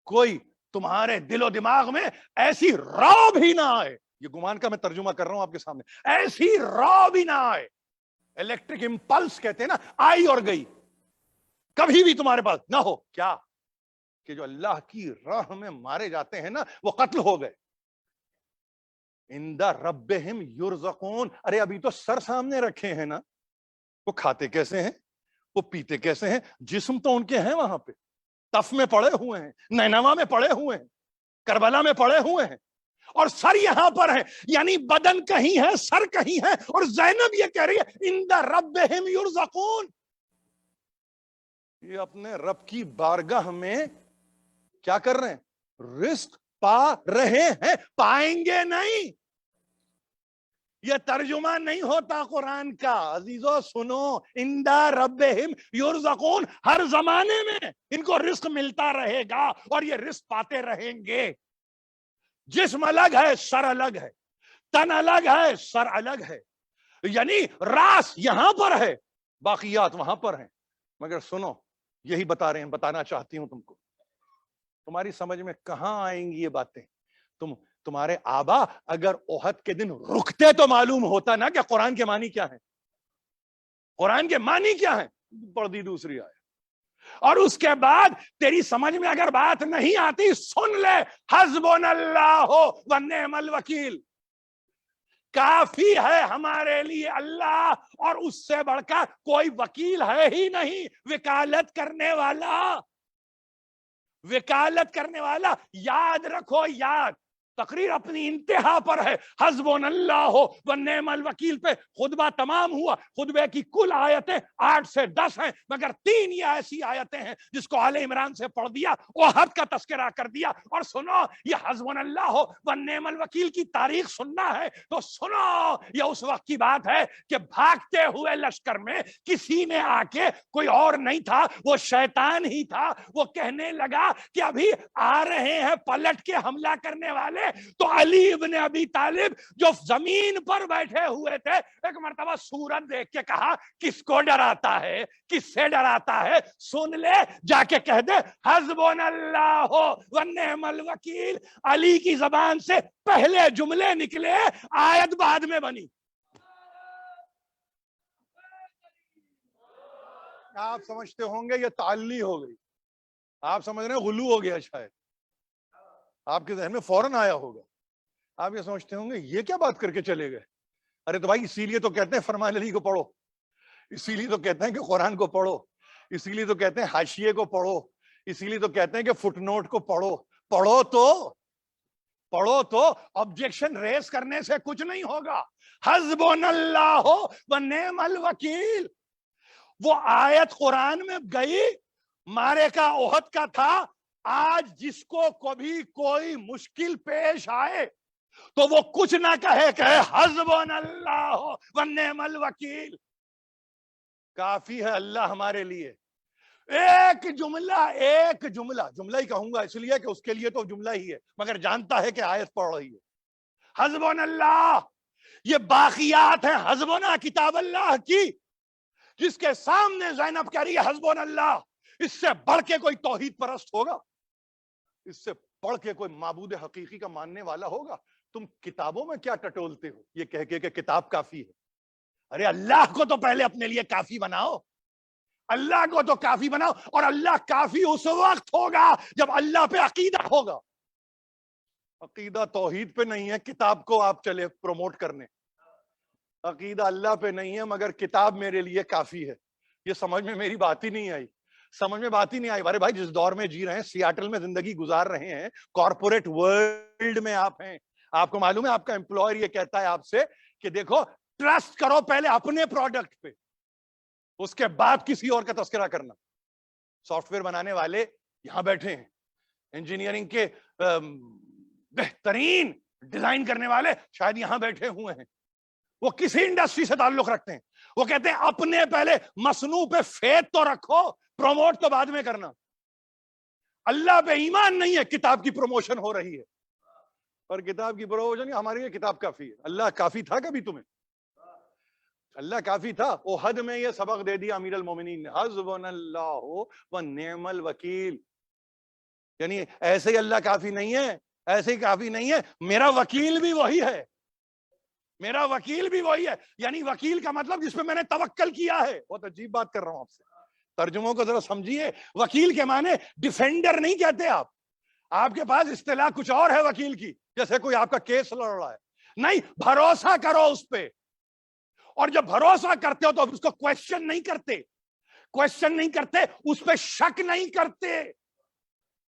کوئی تمہارے دل و دماغ میں ایسی رعب ہی نہ آئے، یہ گمان کا میں ترجمہ کر رہا ہوں آپ کے سامنے، ایسی رعب ہی نہ آئے، الیکٹرک امپلس کہتے ہیں نا، آئی اور گئی، کبھی بھی تمہارے پاس نہ ہو، کیا کہ جو اللہ کی راہ میں مارے جاتے ہیں نا وہ قتل ہو گئے، عند ربہم یرزقون۔ ارے ابھی تو سر سامنے رکھے ہیں نا، وہ کھاتے کیسے ہیں، وہ پیتے کیسے ہیں، جسم تو ان کے ہیں وہاں پہ، تف میں پڑے ہوئے ہیں، نینوا میں پڑے ہوئے ہیں، کربلا میں پڑے ہوئے ہیں، اور سر یہاں پر ہے، یعنی بدن کہیں ہے سر کہیں ہے، اور زینب یہ کہہ رہی ہے عند ربہم یرزقون، یہ اپنے رب کی بارگاہ میں کیا کر رہے ہیں؟ رزق پا رہے ہیں، پائیں گے نہیں۔ یہ ترجمہ نہیں ہوتا قرآن کا. عزیزو سنو, اندا ربہم یرزقون, ہر زمانے میں ان کو رزق ملتا رہے گا اور یہ رزق پاتے رہیں گے. جسم الگ ہے, سر الگ ہے, تن الگ ہے, سر الگ ہے, یعنی راس یہاں پر ہے, باقیات وہاں پر ہیں. مگر سنو, یہی بتا رہے ہیں, بتانا چاہتی ہوں تم کو, تمہاری سمجھ میں کہاں آئیں گی یہ باتیں. تمہارے آبا اگر احد کے دن رکتے تو معلوم ہوتا نا کہ قرآن کے معنی کیا ہے. قرآن کے معنی کیا ہے, پڑھ دی دوسری آیت. اور اس کے بعد تیری سمجھ میں اگر بات نہیں آتی, سن لے, حسبنا اللہ و نعم الوکیل, کافی ہے ہمارے لیے اللہ, اور اس سے بڑھ کر کوئی وکیل ہے ہی نہیں. وکالت کرنے والا, وکالت کرنے والا, یاد رکھو, یاد, تقریر اپنی انتہا پر ہے. حسبنا اللہ و نعم الوکیل پہ خطبہ تمام ہوا. خطبے کی کل آیتیں 8 سے 10 ہیں, مگر 3 یہ ایسی آیتیں ہیں جس کو آل عمران سے پڑھ دیا, احد کا تذکرہ کر دیا. اور سنو, یہ حسبنا اللہ و نعم الوکیل کی تاریخ سننا ہے تو سنو, یہ اس وقت کی بات ہے کہ بھاگتے ہوئے لشکر میں کسی نے آ کے, کوئی اور نہیں تھا, وہ شیطان ہی تھا, وہ کہنے لگا کہ ابھی آ رہے ہیں پلٹ کے حملہ کرنے والے. تو علی ابن ابی طالب جو زمین پر بیٹھے ہوئے تھے, ایک مرتبہ سورت دیکھ کے کہا, کس کو ڈراتا ہے, کس سے ڈراتا ہے, سن لے, جا کے کہہ دے حسبنا اللہ و نعم الوکیل. علی کی زبان سے پہلے جملے نکلے, آیت بعد میں بنی. آپ سمجھتے ہوں گے یہ تعلی ہو گئی, آپ سمجھ رہے ہیں غلو ہو گیا, شاید آپ کے ذہن میں فوراً آیا ہوگا. آپ یہ سمجھتے ہوں گے یہ کیا بات کر کے چلے گئے. ارے تو بھائی اسی لیے تو کہتے ہیں فرمان علی کو پڑھو, اسی لیے تو کہتے ہیں کہ قرآن کو پڑھو, اسی لیے تو کہتے ہیں حاشیے کو پڑھو, اسی لیے تو کہتے ہیں کہ فٹ نوٹ کو پڑھو. پڑھو تو آبجیکشن ریز کرنے سے کچھ نہیں ہوگا. حسبنا اللہ و نعم الوکیل, وہ آیت قرآن میں گئی, مارے کا احد کا تھا. آج جس کو کبھی کوئی مشکل پیش آئے تو وہ کچھ نہ کہے حسبنا اللہ و نعم الوکیل, کافی ہے اللہ ہمارے لیے. ایک جملہ ہی کہوں گا اس لیے کہ اس کے لیے تو جملہ ہی ہے, مگر جانتا ہے کہ آیت پڑھ رہی ہے. حسبنا اللہ, یہ باقیات ہیں حسبنا کتاب اللہ کی, جس کے سامنے زینب کہہ رہی ہے حسبنا اللہ. اس سے بڑھ کے کوئی توحید پرست ہوگا, اس سے پڑھ کے کوئی معبود حقیقی کا ماننے والا ہوگا. تم کتابوں میں کیا ٹٹولتے ہو یہ کہہ کے کہ کتاب کافی ہے. ارے اللہ کو تو پہلے اپنے لیے کافی بناؤ, اللہ کو تو کافی بناؤ. اور اللہ کافی اس وقت ہوگا جب اللہ پہ عقیدہ ہوگا. عقیدہ توحید پہ نہیں ہے, کتاب کو آپ چلے پروموٹ کرنے. عقیدہ اللہ پہ نہیں ہے مگر کتاب میرے لیے کافی ہے. یہ سمجھ میں میری بات ہی نہیں آئی, سمجھ میں بات ہی نہیں آئی. ارے بھائی جس دور میں جی رہے ہیں, سیاٹل میں زندگی گزار رہے ہیں, کارپوریٹ ورلڈ میں آپ ہیں, آپ کو معلوم ہے آپ کا امپلائر یہ کہتا ہے آپ سے کہ دیکھو ٹرسٹ کرو پہلے اپنے پروڈکٹ پہ, اس کے بعد کسی اور کا تذکرہ کرنا. سافٹ ویئر بنانے والے یہاں بیٹھے ہیں, انجینئرنگ کے بہترین ڈیزائن کرنے والے شاید یہاں بیٹھے ہوئے ہیں, وہ کسی انڈسٹری سے تعلق رکھتے ہیں. وہ کہتے ہیں اپنے پہلے مصنوع پہ فیت تو رکھو, پروموٹ تو بعد میں کرنا. اللہ پہ ایمان نہیں ہے, کتاب کی پروموشن ہو رہی ہے. اور کتاب کی پروموشن ہمارے لیے کتاب کافی ہے. اللہ کافی تھا کبھی تمہیں؟ اللہ کافی تھا. احد میں یہ سبق دے دیا امیر المومنین نے, حسبنا اللہ و نعم الوکیل. یعنی ایسے ہی اللہ کافی نہیں ہے, ایسے ہی کافی نہیں ہے, میرا وکیل بھی وہی ہے, میرا وکیل بھی وہی ہے. یعنی وکیل کا مطلب جس پہ میں نے توکل کیا ہے. بہت عجیب بات کر رہا ہوں آپ سے, ترجموں کو ذرا سمجھیے. وکیل کے معنی ڈیفینڈر نہیں کہتے آپ کے پاس اصطلاح کچھ اور ہے وکیل کی, جیسے کوئی آپ کا کیس لڑ رہا ہے. نہیں, بھروسہ کرو اس پہ, اور جب بھروسہ کرتے ہو تو اس کو کوشچن نہیں کرتے, اس پہ شک نہیں کرتے.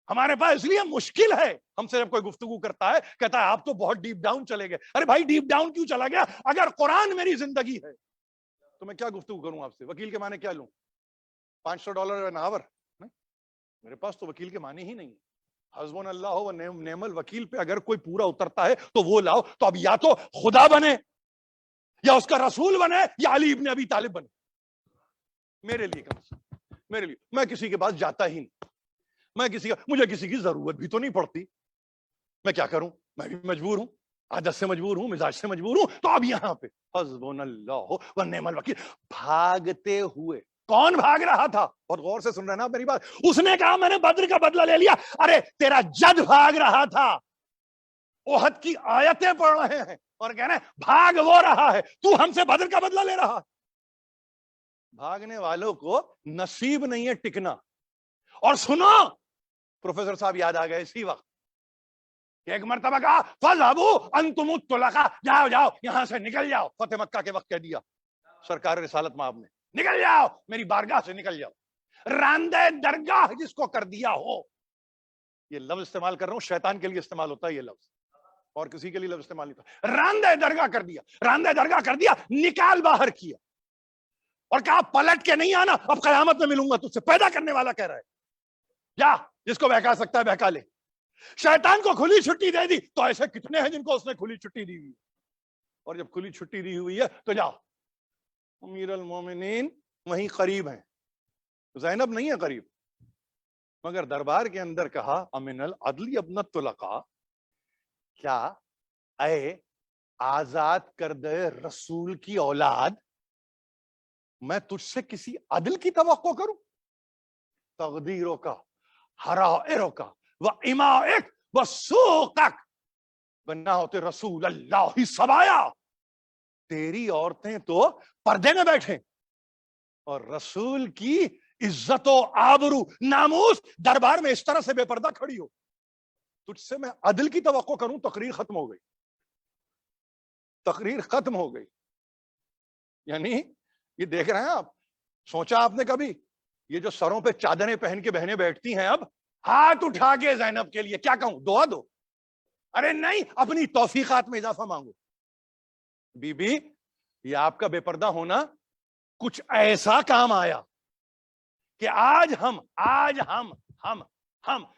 ہمارے پاس اس لیے مشکل ہے, ہم سے جب کوئی گفتگو کرتا ہے کہتا ہے آپ تو بہت ڈیپ ڈاؤن چلے گئے. ارے بھائی ڈیپ ڈاؤن کیوں چلا گیا؟ اگر قرآن میری زندگی ہے تو میں کیا گفتگو کروں آپ سے؟ وکیل کے معنی کیا لوں؟ $500 an hour؟ میرے پاس تو وکیل کے معنی ہی نہیں ہے. حسبنا اللہ و نعم الوکیل پہ اگر کوئی پورا اترتا ہے تو وہ لاؤ. تو اب یا تو خدا بنے یا اس کا رسول بنے یا علی ابن ابی طالب بنے. میرے لیے کم سے کم، میرے لیے، میں کسی کے پاس جاتا ہی نہیں، مجھے کسی کی ضرورت بھی تو نہیں پڑتی، میں کیا کروں، میں بھی مجبور ہوں، عادت سے مجبور ہوں، مزاج سے مجبور ہوں. تو اب یہاں پہ حسبنا اللہ و نعم الوکیل، بھاگتے ہوئے کون بھاگ رہا تھا؟ بہت غور سے سن رہے نا میری بات. اس نے کہا میں نے بدر کا بدلہ لے لیا. ارے تیرا جد بھاگ رہا تھا، احد کی آیتیں پڑھ رہے ہیں اور کہہ رہے ہیں بھاگ وہ رہا ہے، تو ہم سے بدر کا بدلہ لے رہا. بھاگنے والوں کو نصیب نہیں ہے ٹکنا. اور سنو، پروفیسر صاحب یاد آ گئے اسی وقت کہ ایک مرتبہ کہا فَذْهَبُوا أَنْتُمُ الطُّلَقَاء، جاؤ جاؤ یہاں سے نکل جاؤ. فتح مکہ کے وقت کہہ دیا سرکار رسالت مآب نے، نکل جاؤ میری بارگاہ سے، نکل جاؤ. راندہ درگاہ جس کو کر دیا ہو، یہ لفظ استعمال کر رہا ہوں، شیطان کے لیے استعمال ہوتا ہے یہ لفظ، اور کسی کے لیے لفظ استعمال نہیں ہوتا. راندہ درگاہ کر دیا، راندہ درگاہ کر دیا، نکال باہر کیا اور کہا پلٹ کے نہیں آنا، اب قیامت میں ملوں گا تجھ سے. پیدا کرنے والا کہہ رہا ہے جا، جس کو بہکا سکتا ہے بہکا لے. شیطان کو کھلی چھٹی دے دی تو ایسے کتنے ہیں جن کو اس نے کھلی چھٹی دی ہوئی، اور جب کھلی چھٹی دی ہوئی ہے تو جاؤ. امیر المومنین وہیں قریب ہیں، زینب نہیں ہے قریب، مگر دربار کے اندر کہا امن العدل ابن الطلقاء، کیا اے آزاد کردہ رسول کی اولاد، میں تجھ سے کسی عدل کی توقع کروں؟ تقدیروں کا، حرائروں کا، وَإِمَائِكَ وَسُوقَكَ بننا ہوتے رسول اللہ سبایا. تیری عورتیں تو پردے میں بیٹھیں اور رسول کی عزت و آبرو ناموس دربار میں اس طرح سے بے پردہ کھڑی ہو. تجھ سے میں عدل کی توقع کروں؟ تقریر ختم ہو گئی، تقریر ختم ہو گئی. یعنی یہ دیکھ رہے ہیں آپ، سوچا آپ نے کبھی یہ جو سروں پہ چادریں پہن کے بہنیں بیٹھتی ہیں اب ہاتھ اٹھا کے زینب کے لیے کیا کہوں، دعا دو؟ ارے نہیں، اپنی توفیقات میں اضافہ مانگو. بی بی یہ آپ کا بے پردہ ہونا کچھ ایسا کام آیا کہ آج ہم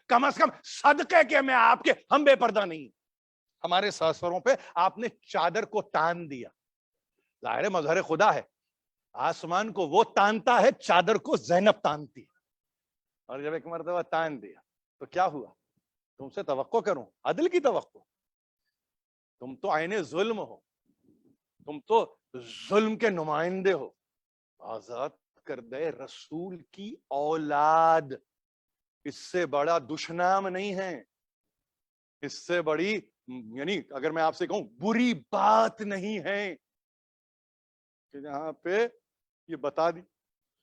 کم از کم صدقے کے میں آپ کے ہم بے پردہ نہیں. ہمارے سروں پہ آپ نے چادر کو تان دیا. ظاہر مظہر خدا ہے، آسمان کو وہ تانتا ہے، چادر کو زینب تانتی ہے. اور جب ایک مرتبہ تان دیا تو کیا ہوا؟ تم سے توقع کروں عدل کی توقع؟ تم تو عین ظلم ہو، تم تو ظلم کے نمائندے ہو. آزاد کردہ رسول کی اولاد، اس سے بڑا دشنام نہیں ہے، اس سے بڑی، یعنی اگر میں آپ سے کہوں بری بات نہیں ہے کہ جہاں پہ یہ بتا دی،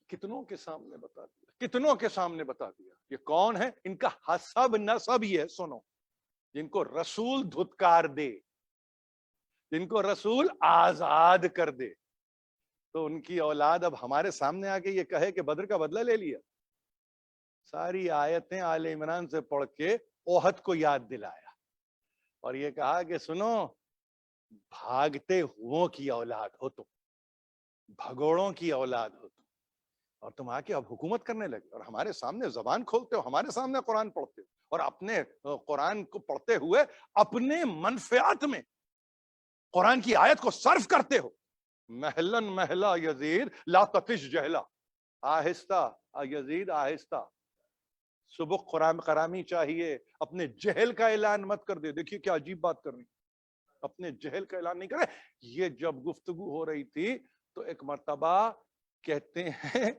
کتنوں کے سامنے بتا دیا، کتنوں کے سامنے بتا دیا. یہ کون ہے؟ ان کا حسب نسب یہ ہے، سنو، جن کو رسول دھتکار دے، جن کو رسول آزاد کر دے، تو ان کی اولاد اب ہمارے سامنے آ کے یہ کہے کہ بدر کا بدلہ لے لیا. ساری آیتیں آل عمران سے پڑھ کے احد کو یاد دلایا اور یہ کہا کہ سنو، بھاگتے ہووں کی اولاد ہو تم، بھگوڑوں کی اولاد ہو تم، اور تم آ کے اب حکومت کرنے لگے اور ہمارے سامنے زبان کھولتے ہو، ہمارے سامنے قرآن پڑھتے ہو اور اپنے قرآن کو پڑھتے ہوئے اپنے منفعت میں قرآن کی آیت کو صرف کرتے ہو. محلن محلا یزید لا تتش جہلا، آہستہ یزید آہستہ، سبق قرامی چاہیے، اپنے جہل کا اعلان مت کر دے. دیکھیے کیا عجیب بات کر رہی، اپنے جہل کا اعلان نہیں کرے. یہ جب گفتگو ہو رہی تھی تو ایک مرتبہ کہتے ہیں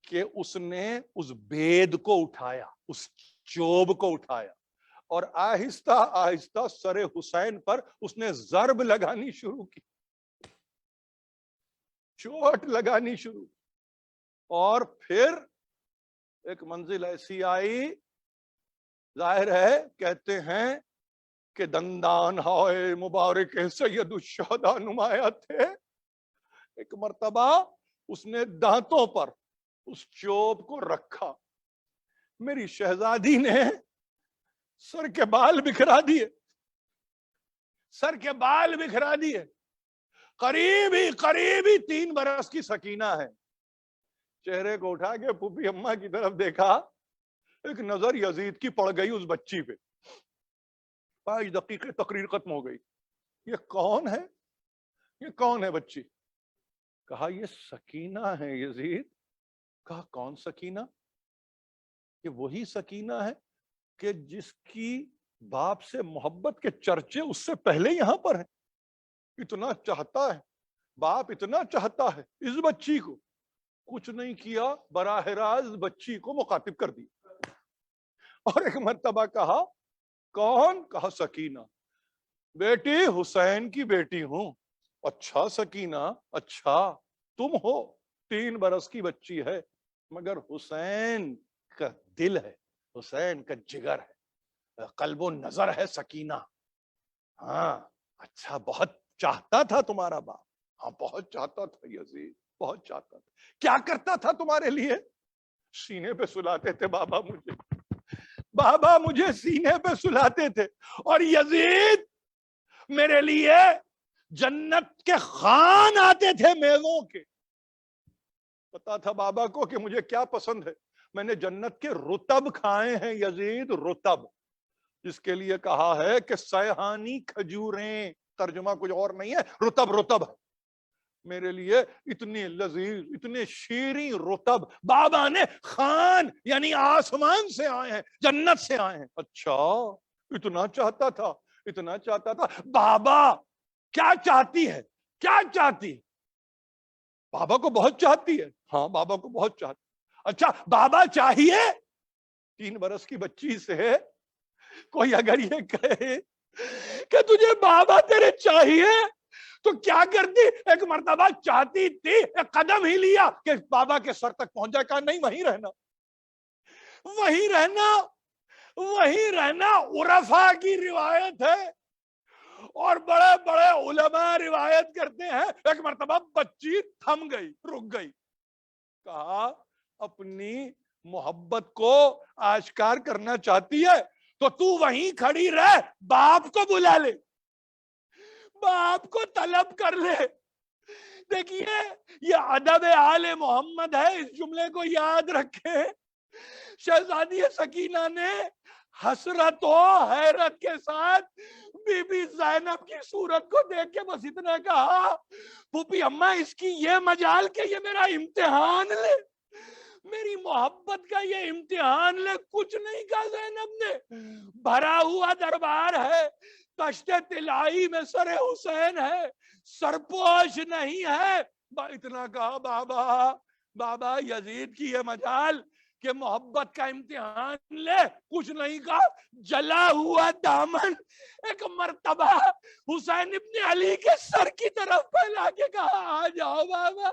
کہ اس نے اس بید کو اٹھایا، اس چوب کو اٹھایا اور آہستہ آہستہ سر حسین پر اس نے ضرب لگانی شروع کی، چوٹ لگانی شروع. اور پھر ایک منزل ایسی آئی، ظاہر ہے کہتے ہیں کہ دندان ہائے مبارک سید الشہداء نمایاں تھے. ایک مرتبہ اس نے دانتوں پر اس چوب کو رکھا، میری شہزادی نے سر کے بال بکھرا دیے، سر کے بال بکھرا دیے. قریبی 3 برس کی سکینہ ہے، چہرے کو اٹھا کے پھوپھی اماں کی طرف دیکھا، ایک نظر یزید کی پڑ گئی اس بچی پہ. 5 دقیقے تقریر ختم ہو گئی. یہ کون ہے؟ یہ کون ہے بچی؟ کہا یہ سکینہ ہے یزید۔ کہا کون سکینہ؟ کہ وہی سکینہ ہے کہ جس کی باپ سے محبت کے چرچے اس سے پہلے یہاں پر ہیں۔ اتنا چاہتا ہے باپ، اتنا چاہتا ہے اس بچی کو، کچھ نہیں کیا، براہ راست بچی کو مخاطب کر دی، اور ایک مرتبہ کہا کون؟ کہا سکینہ، بیٹی حسین کی بیٹی ہوں۔ اچھا سکینہ، اچھا تم ہو، 3 برس کی بچی ہے، مگر حسین کا دل ہے، حسین کا جگر ہے، قلب و نظر ہے سکینہ۔ ہاں اچھا، بہت چاہتا تھا تمہارا باپ، ہاں بہت چاہتا تھا یزید، بہت چاہتا تھا۔ کیا کرتا تھا تمہارے لیے؟ سینے پہ سلاتے تھے بابا مجھے، بابا مجھے سینے پہ سلاتے تھے، اور یزید میرے لیے جنت کے خوان آتے تھے میووں کے۔ پتا تھا بابا کو کہ مجھے کیا پسند ہے، میں نے جنت کے رطب کھائے ہیں یزید، رطب، جس کے لیے کہا ہے کہ سیحانی کھجوریں، ترجمہ کچھ اور نہیں ہے، رطب رطب ہے میرے لیے، اتنے لذیذ، اتنے شیریں رطب بابا نے خان یعنی آسمان سے آئے ہیں، جنت سے آئے ہیں۔ اچھا اتنا چاہتا تھا، اتنا چاہتا تھا۔ بابا کیا چاہتی ہے؟ کیا چاہتی ہے؟ بابا کو بہت چاہتی ہے، ہاں بابا کو بہت چاہتی۔ اچھا بابا چاہیے 3 برس کی بچی سے کوئی اگر یہ کہے کہ تجھے بابا تیرے چاہیے تو کیا کرتی؟ ایک مرتبہ چاہتی تھی، ایک قدم ہی لیا کہ بابا کے سر تک پہنچ جائے، کہا نہیں وہیں رہنا، وہیں رہنا، وہیں رہنا۔ عرفا کی روایت ہے اور بڑے بڑے علماء روایت کرتے ہیں، ایک مرتبہ بچی تھم گئی، رک گئی، کہا اپنی محبت کو آشکار کرنا چاہتی ہے تو تو وہیں کھڑی رہ، باپ کو بلا لے، باپ کو طلب کر لے۔ دیکھیے یہ ادب آل محمد ہے، اس جملے کو یاد رکھیں۔ شہزادی سکینہ نے حسرت و حیرت کے ساتھ بی بی زینب کی صورت کو دیکھ کے بس اتنا کہا، پھوپھی اماں اس کی یہ مجال کہ یہ میرا امتحان لے، میری محبت کا یہ امتحان لے۔ کچھ نہیں کہا زینب نے، بھرا ہوا دربار ہے، تشت طلائی میں سر حسین ہے، سرپوش نہیں ہے۔ اتنا کہا بابا، بابا یزید کی یہ مجال کہ محبت کا امتحان لے، کچھ نہیں کہا، جلا ہوا دامن ایک مرتبہ حسین ابن علی کے سر کی طرف پھیلا کے کہا آ جاؤ بابا،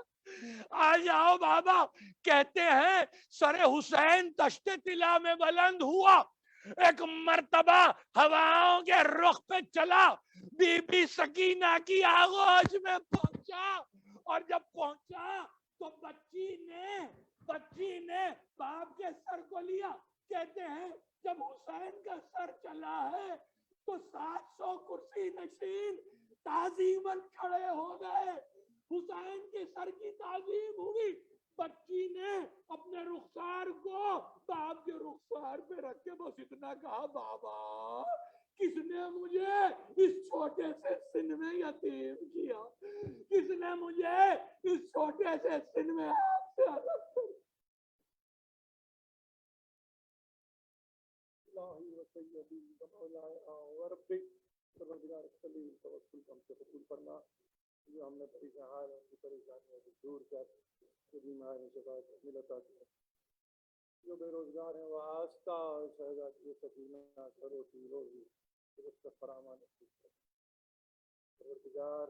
آ جاؤ بابا۔ کہتے ہیں سر حسین تشت طلا میں بلند ہوا، ایک مرتبہ ہواؤں کے رخ پہ چلا، بی بی سکینہ کی آغوش میں پہنچا، اور جب پہنچا تو بچی نے باپ کے سر کو لیا۔ کہتے ہیں جب حسین کا سر چلا ہے تو 700 کرسی نشین تعظیماً کھڑے ہو گئے، حسین کے سر کی تعظیم ہوئی۔ بچی نے اپنے رخسار کو باپ کے رخسار پہ رکھ کے بس اتنا کہا، بابا کس نے مجھے اس چھوٹے سے سن میں یتیم کیا، کس نے مجھے اس چھوٹے سے سن میں آپ سے الگ کر۔ الہی و سیدی و مولاي و ربی، پروردگار خلیل توسل ہم سے قبول فرما، جو ہم نے پریشان ہیں ان کی پریشانیوں کو دور کر، جو بیمار ہیں شفاعت عاجل عطا کر، جو بے روزگار ہیں وہ آستہ شہزادی سکینہ کا روٹی روزی درست فرامان نصیب کر۔ پروردگار